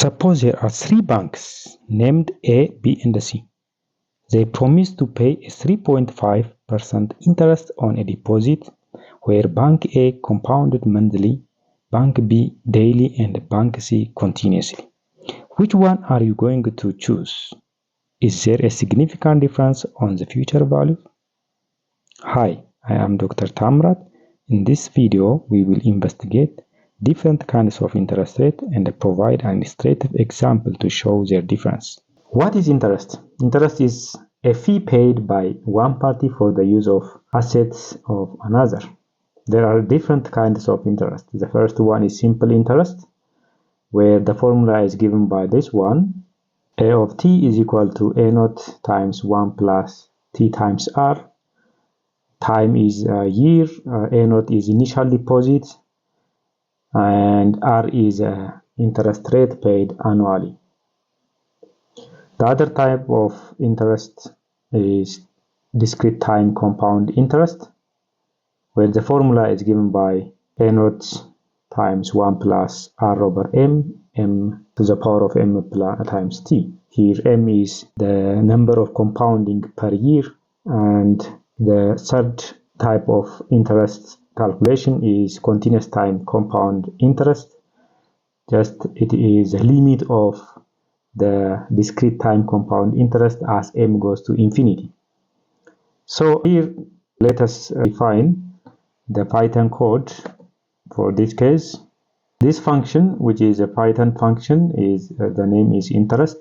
Suppose there are three banks named A, B, and C. They promise to pay a 3.5% interest on a deposit, where Bank A compounded monthly, Bank B daily, and Bank C continuously. Which one are you going to choose? Is there a significant difference on the future value? Hi, I am Dr. Tamrat. In this video, we will investigate different kinds of interest rate and provide an illustrative example to show their difference. What is interest? Interest is a fee paid by one party for the use of assets of another. There are different kinds of interest. The first one is simple interest, where the formula is given by this one. A of t is equal to a naught times 1 plus t times r. Time is a year, a naught is initial deposit, and r is interest rate paid annually. The other type of interest is discrete time compound interest, where the formula is given by a naught times 1 plus r over m to the power of m times t. Here m is the number of compounding per year, and the third type of interest calculation is continuous time compound interest. Just it is a limit of the discrete time compound interest as m goes to infinity. So here let us define the Python code for this case. This function, which is a Python function, is the name is interest,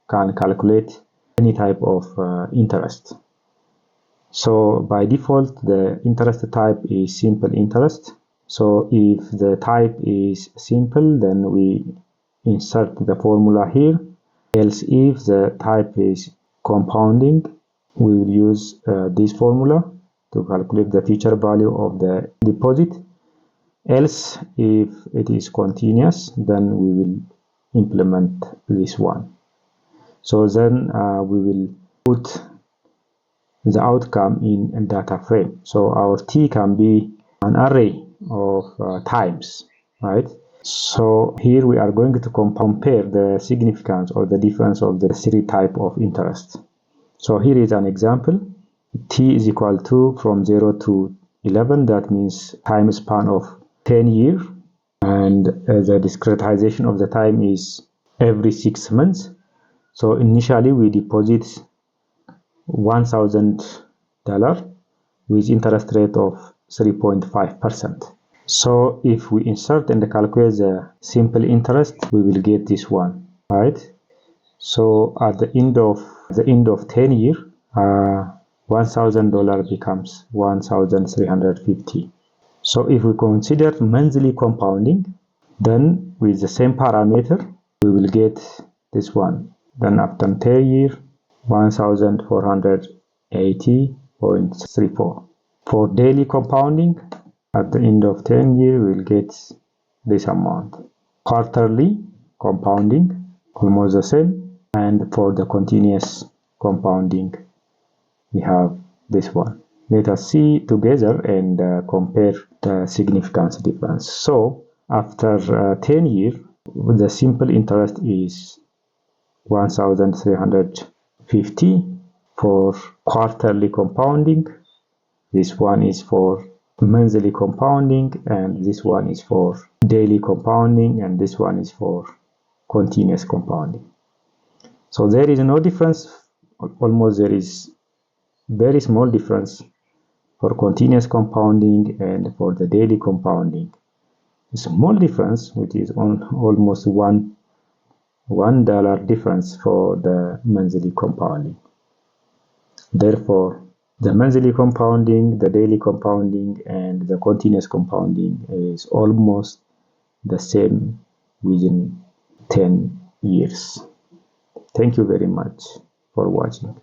can calculate any type of interest. So by default, the interest type is simple interest. So if the type is simple, then we insert the formula here. Else, if the type is compounding, we will use this formula to calculate the future value of the deposit. Else, if it is continuous, then we will implement this one. So then we will put the outcome in a data frame. So our t can be an array of times, right? So here we are going to compare the significance or the difference of the three types of interest. So here is an example. T is equal to from 0 to 11, that means time span of 10 years, and the discretization of the time is every 6 months. So initially we deposit $1,000 with interest rate of 3.5%. So if we insert and calculate the simple interest, we will get this one, right? So at the end of 10 years, $1,000 becomes 1,350. So if we consider monthly compounding, then with the same parameter, we will get this one. Then after 10 years, 1,480.34. For daily compounding, at the end of 10 years, we will get this amount. Quarterly compounding, almost the same. And for the continuous compounding, we have this one. Let us see together and compare the significance difference. So after 10 years, the simple interest is 1,350. For quarterly compounding, this one is for monthly compounding, and this one is for daily compounding, and this one is for continuous compounding. So there is no difference. Almost there is very small difference for continuous compounding and for the daily compounding. A small difference, which is on almost $1 difference for the monthly compounding. Therefore, the monthly compounding, the daily compounding, and the continuous compounding is almost the same within 10 years. Thank you very much for watching.